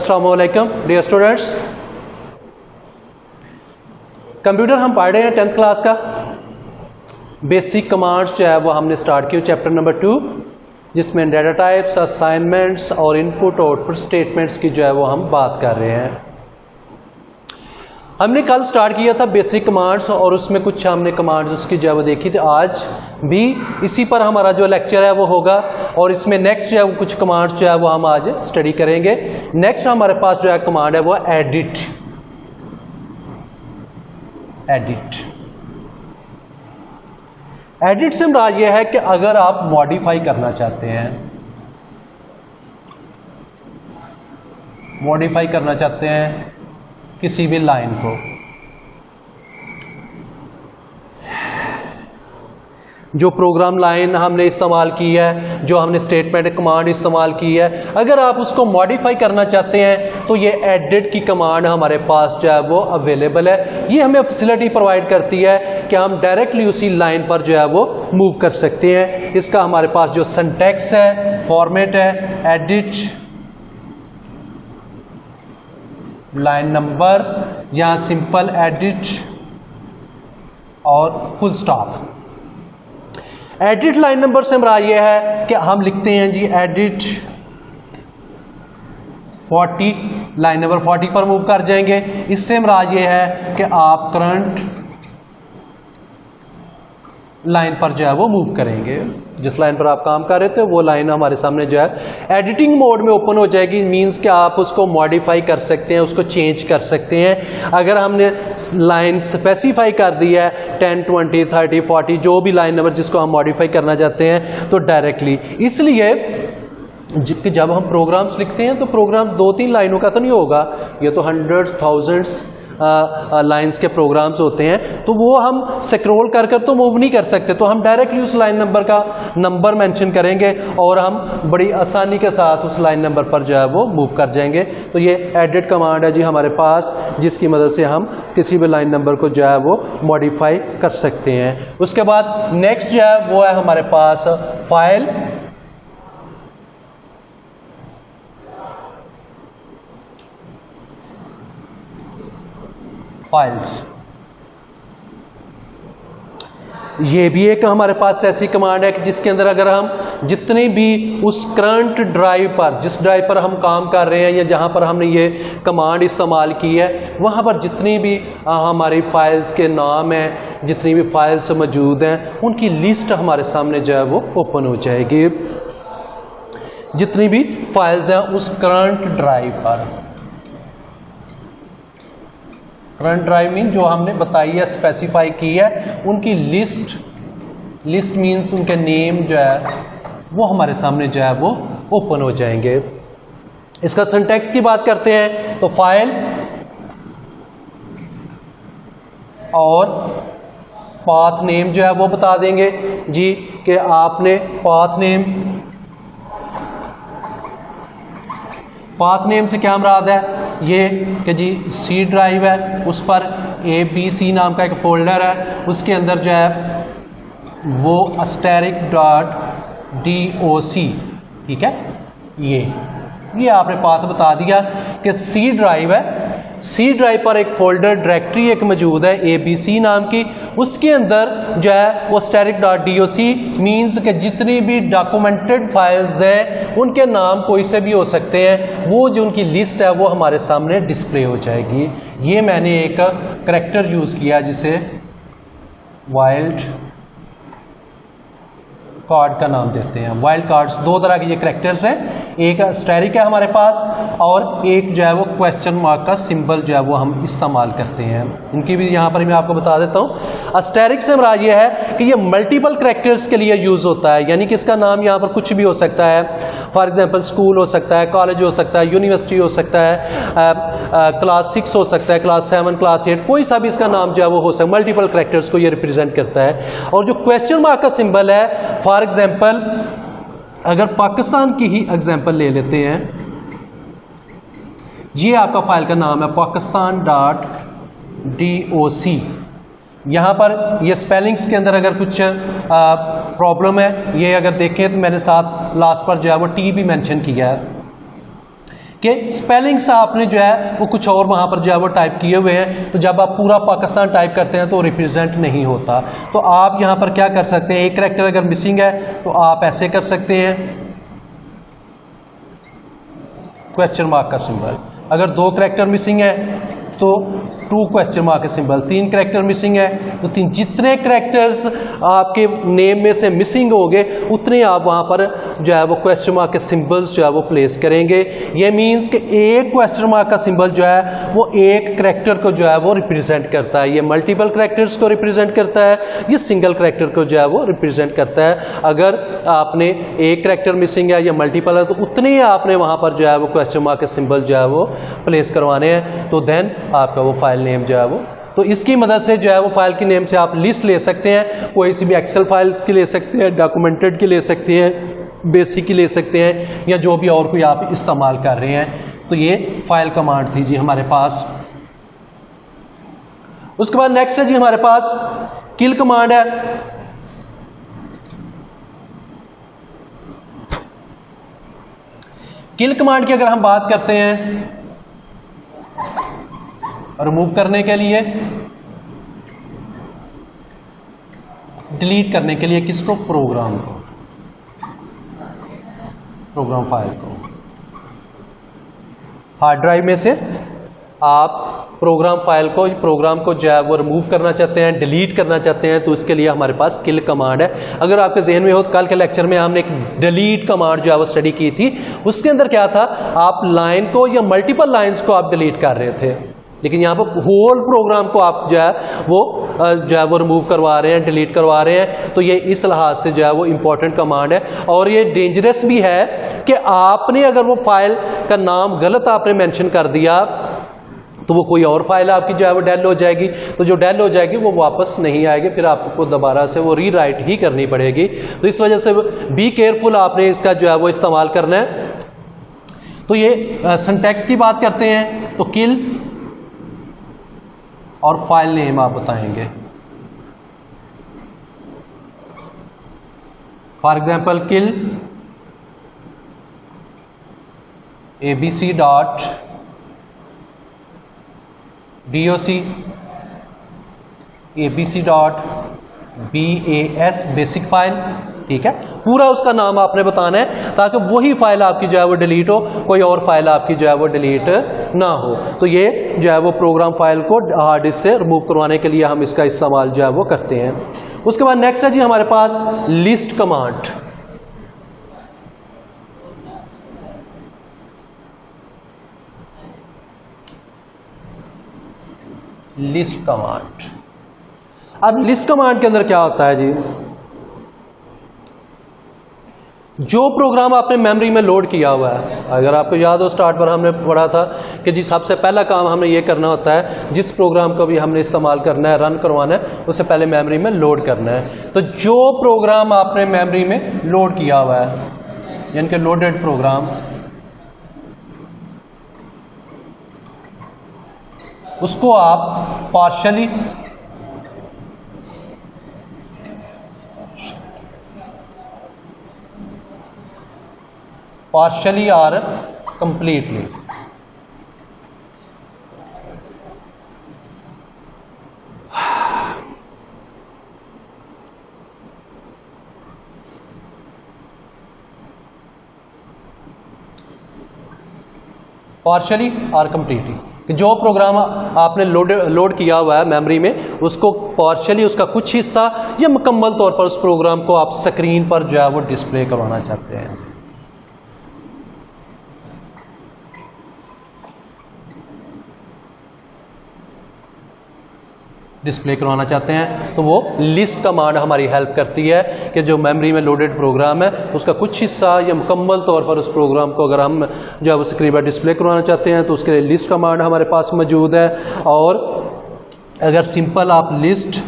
अस्सलामु अलैकुम dear students. Computer हम पढ़ रहे हैं 10th क्लास का बेसिक कमांड्स जो है वो हमने स्टार्ट किया चैप्टर नंबर 2, जिसमें डाटा टाइप्स, असाइनमेंट्स और इनपुट आउटपुट स्टेटमेंट्स की जो है वो हम बात कर रहे हैं। हमने कल स्टार्ट किया था बेसिक कमांड्स और उसमें कुछ हमने कमांड्स उसकी जो है वो देखी थी। आज भी इसी पर हमारा जो लेक्चर है वो होगा और इसमें नेक्स्ट जो है वो कुछ कमांड्स जो है वो हम आज स्टडी करेंगे। नेक्स्ट हमारे पास जो है कमांड है वो एडिट। एडिट से मुराद ये है कि अगर आप मॉडिफाई करना चाहते हैं, किसी भी लाइन को, जो प्रोग्राम लाइन हमने इस्तेमाल की है, जो हमने स्टेटमेंट कमांड इस्तेमाल की है, अगर आप उसको मॉडिफाई करना चाहते हैं तो ये एडिट की कमांड हमारे पास जो है वो अवेलेबल है। ये हमें फैसिलिटी प्रोवाइड करती है कि हम डायरेक्टली उसी लाइन पर जो है वो मूव कर सकते हैं। इसका हमारे पास जो सिंटैक्स है, फॉर्मेट है, एडिट लाइन नंबर या सिंपल एडिट और full stop. Edit line number से हमारा यह है कि हम लिखते हैं जी एडिट 40, लाइन नंबर 40 पर मूव कर जाएंगे। इससे हमारा यह है कि आप करंट लाइन पर जो है वो मूव करेंगे। जिस लाइन पर आप काम कर रहे थे वो लाइन हमारे सामने जो है एडिटिंग मोड में ओपन हो जाएगी। मींस कि आप उसको मॉडिफाई कर सकते हैं, उसको चेंज कर सकते हैं। अगर हमने लाइन स्पेसिफाई कर दी है 10, 20, 30, 40 जो भी लाइन नंबर जिसको हम मॉडिफाई करना चाहते हैं तो डायरेक्टली, इसलिए जब हम प्रोग्राम्स लिखते हैं तो प्रोग्राम्स 2-3 लाइनों का तो नहीं होगा, ये तो हंड्रेड्स थाउजेंड्स लाइंस के प्रोग्राम्स होते हैं, तो वो हम स्क्रॉल कर तो मूव नहीं कर सकते। तो हम डायरेक्टली उस लाइन नंबर का नंबर मेंशन करेंगे और हम बड़ी आसानी के साथ उस लाइन नंबर पर जो है वो मूव कर जाएंगे। तो ये एडिट कमांड है जी हमारे पास, जिसकी मदद से हम किसी भी लाइन नंबर को जो है वो मॉडिफाई कर सकते हैं। उसके बाद नेक्स्ट जो है वो है हमारे पास फाइल्स। ये भी एक हमारे पास ऐसी कमांड है कि जिसके अंदर अगर हम जितनी भी उस करंट ड्राइव पर, जिस ड्राइव पर हम काम कर रहे हैं या जहां पर हमने ये कमांड इस्तेमाल की है, वहां पर जितनी भी हमारी फाइल्स के नाम हैं, जितनी भी फाइल्स मौजूद हैं, उनकी लिस्ट हमारे सामने जो है वो ओपन हो जाएगी। जितनी भी फाइल्स हैं उस करंट ड्राइव पर, करंट ड्राइव मीन जो हमने बताई है, स्पेसिफाई की है, उनकी लिस्ट मीन्स उनके नेम जो है वो हमारे सामने जो है वो ओपन हो जाएंगे। इसका सिंटैक्स की बात करते हैं तो फाइल और पाथ नेम जो है वो बता देंगे जी कि आपने पाथ नेम से क्या मुराद है, ये कि जी सी ड्राइव है, उस पर ABC नाम का एक फोल्डर है, उसके अंदर जो है वो *.doc, ठीक है। ये आपने पाथ बता दिया कि सी ड्राइव है, सी ड्राइव पर एक फोल्डर डायरेक्टरी एक मौजूद है ABC नाम की, उसके अंदर जो है वो *.doc मीन्स कि जितनी भी डॉक्यूमेंटेड फाइल्स हैं उनके नाम कोई से भी हो सकते हैं, वो जो उनकी लिस्ट है वो हमारे सामने डिस्प्ले हो जाएगी। ये मैंने एक करैक्टर यूज किया जिसे वाइल्ड कार्ड का नाम देते हैं। वाइल्ड कार्ड्स दो तरह के ये करैक्टर्स हैं, एक स्टैरिक है हमारे पास और एक जो है वो क्वेश्चन मार्क का सिंबल जो है वो हम इस्तेमाल करते हैं। इनकी भी यहाँ पर मैं आपको बता देता हूँ। स्टैरिक से हमारा ये है कि ये मल्टीपल करैक्टर्स के लिए यूज होता है, यानी कि इसका नाम यहाँ पर कुछ भी हो सकता है। फॉर एग्जाम्पल स्कूल हो सकता है, कॉलेज हो सकता है, यूनिवर्सिटी हो सकता है, क्लास 6 हो सकता है, क्लास 7, क्लास 8, कोई सा भी इसका नाम जो है वो हो सकता है। मल्टीपल करैक्टर्स को ये रिप्रेजेंट करता है। और जो क्वेश्चन मार्क का सिंबल है, फॉर एग्जाम्पल अगर पाकिस्तान की ही एग्जाम्पल ले लेते हैं, ये आपका फाइल का नाम है pakistan.doc। यहाँ पर ये स्पेलिंग्स के अंदर अगर कुछ प्रॉब्लम है, ये अगर देखें तो मैंने साथ लास्ट पर जो है वो टी भी मेंशन किया है। कि स्पेलिंग्स आपने जो है वो कुछ और वहाँ पर जो है वो टाइप किए हुए हैं, तो जब आप पूरा पाकिस्तान टाइप करते हैं तो रिप्रेजेंट नहीं होता। तो आप यहाँ पर क्या कर सकते हैं, एक करैक्टर अगर मिसिंग है तो आप ऐसे कर सकते हैं, क्वेश्चन मार्क का सिंबल। अगर 2 करैक्टर मिसिंग है तो 2 क्वेश्चन मार्क का सिंबल। 3 करैक्टर मिसिंग है तो 3। जितने करैक्टर्स आपके नेम में से मिसिंग होंगे उतने आप वहाँ पर जो है वो क्वेश्चन मार्क के सिंबल्स जो है वो प्लेस करेंगे। ये मीन्स कि एक क्वेश्चन मार्क का सिंबल जो है वो एक करैक्टर को जो है वो रिप्रेजेंट करता है। ये मल्टीपल करैक्टर्स को रिप्रेजेंट करता है, ये सिंगल करैक्टर को जो है वो रिप्रेजेंट करता है। अगर आपने एक करैक्टर मिसिंग है या मल्टीपल है तो उतने ही आपने वहाँ पर जो है वो क्वेश्चन मार्क के सिंबल जो है वो प्लेस करवाने हैं, तो देन आपका वो फाइल नेम जो है वो। तो इसकी मदद से जो है वो फाइल की नेम से आप लिस्ट ले सकते हैं, कोई सी भी एक्सेल फाइल्स की ले सकते हैं, डॉक्यूमेंटेड की ले सकते हैं, बेसिक की ले सकते हैं, या जो भी और कोई आप इस्तेमाल कर रहे हैं। तो ये फाइल कमांड थी जी हमारे पास। उसके बाद नेक्स्ट है जी हमारे पास किल कमांड है। किल कमांड की अगर हम बात करते हैं रिमूव करने के लिए, डिलीट करने के लिए किसको, प्रोग्राम को, प्रोग्राम फाइल को। हार्ड ड्राइव में से आप प्रोग्राम फाइल को, प्रोग्राम को जो है वो रिमूव करना चाहते हैं, डिलीट करना चाहते हैं, तो इसके लिए हमारे पास किल कमांड है। अगर आपके जहन में हो तो कल के लेक्चर में हमने एक डिलीट कमांड जो है वो स्टडी की थी। उसके अंदर क्या था, आप लाइन को या मल्टीपल लाइंस को आप डिलीट कर रहे थे, लेकिन यहाँ पर होल प्रोग्राम को आप जो है वो रिमूव करवा रहे हैं, डिलीट करवा रहे हैं। तो ये इस लिहाज से जो है वो इंपॉर्टेंट कमांड है, और ये डेंजरस भी है कि आपने अगर वो फाइल का नाम गलत आपने मेंशन कर दिया तो वो कोई और फाइल आपकी जो है वो डेल हो जाएगी। तो जो डेल हो जाएगी वो वापस नहीं आएगी, फिर आपको दोबारा से वो रीराइट ही करनी पड़ेगी। तो इस वजह से बी केयरफुल आपने इसका जो है वो इस्तेमाल करना है। तो ये सिंटैक्स की बात करते हैं तो किल और फाइल नेम आप बताएंगे। For example kill abc.doc abc.bas basic file, ठीक है। पूरा उसका नाम आपने बताना है ताकि वही फाइल आपकी जो है वो डिलीट हो, कोई और फाइल आपकी जो है वो डिलीट ना हो। तो ये जो है वो प्रोग्राम फाइल को हार्ड डिस्क से रिमूव करवाने के लिए हम इसका इस्तेमाल जो है वो करते हैं। उसके बाद नेक्स्ट है जी हमारे पास लिस्ट कमांड। लिस्ट कमांड, अब लिस्ट कमांड के अंदर क्या होता है जी, जो प्रोग्राम आपने मेमोरी में लोड किया हुआ है, अगर आपको याद हो स्टार्ट पर हमने पढ़ा था कि जी सबसे पहला काम हमें ये करना होता है, जिस प्रोग्राम को भी हमने इस्तेमाल करना है, रन करवाना है, उससे पहले मेमोरी में लोड करना है। तो जो प्रोग्राम आपने मेमोरी में लोड किया हुआ है, यानी कि लोडेड प्रोग्राम, उसको आप पार्शली और कंप्लीटली पार्शली और कंप्लीटली, जो प्रोग्राम आपने लोड किया हुआ है मेमोरी में, उसको पार्शियली, उसका कुछ हिस्सा या मुकम्मल तौर पर उस प्रोग्राम को आप स्क्रीन पर जो है वो डिस्प्ले करवाना चाहते हैं। डिस्प्ले करवाना चाहते हैं तो वो लिस्ट कमांड हमारी हेल्प करती है कि जो मेमोरी में लोडेड प्रोग्राम है उसका कुछ हिस्सा या मुकम्मल तौर पर उस प्रोग्राम को अगर हम जो है वो स्क्रीन पर डिस्प्ले करवाना चाहते हैं तो उसके लिए लिस्ट कमांड हमारे पास मौजूद है। और अगर सिंपल आप लिस्ट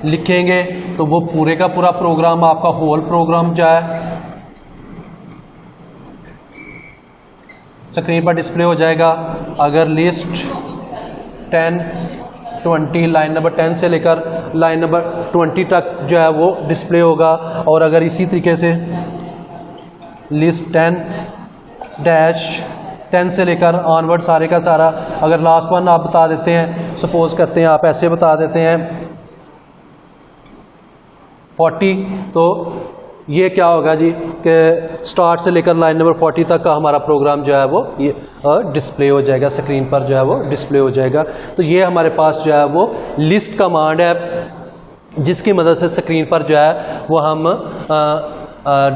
लिखेंगे तो वो पूरे का पूरा प्रोग्राम, आपका होल प्रोग्राम जो है स्क्रीन पर डिस्प्ले हो जाएगा। अगर लिस्ट 10-20 लाइन नंबर 10 से लेकर लाइन नंबर 20 तक जो है वो डिस्प्ले होगा। और अगर इसी तरीके से लिस्ट 10-10 10 से लेकर ऑनवर्ड सारे का सारा। अगर लास्ट वन आप बता देते हैं, सपोज करते हैं आप ऐसे बता देते हैं 40, तो ये क्या होगा जी कि स्टार्ट से लेकर लाइन नंबर 40 तक का हमारा प्रोग्राम जो है वो ये डिस्प्ले हो जाएगा, स्क्रीन पर जो है वो डिस्प्ले हो जाएगा। तो ये हमारे पास जो है वो लिस्ट कमांड है, जिसकी मदद से स्क्रीन पर जो है वो हम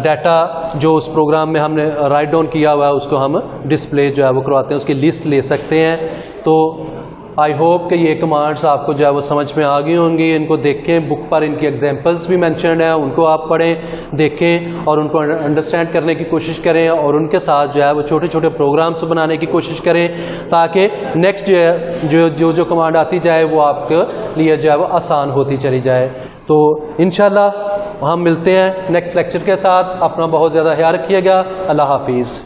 डाटा जो उस प्रोग्राम में हमने राइट डाउन किया हुआ है उसको हम डिस्प्ले जो है वो करवाते हैं, उसकी लिस्ट ले सकते हैं। तो आई होप कि ये कमांड्स आपको जो है वो समझ में आ गई होंगी। इनको देखें, बुक पर इनकी एग्जांपल्स भी मेंशन्ड हैं, उनको आप पढ़ें, देखें और उनको अंडरस्टैंड करने की कोशिश करें और उनके साथ जो है वो छोटे छोटे प्रोग्राम्स बनाने की कोशिश करें, ताकि नेक्स्ट जो है जो कमांड आती जाए वो आपके लिए जो है वो आसान होती चली जाए। तो इंशाल्लाह हम मिलते हैं नेक्स्ट लेक्चर के साथ। अपना बहुत ज़्यादा ख्याल रखिएगा। अल्लाह हाफिज़।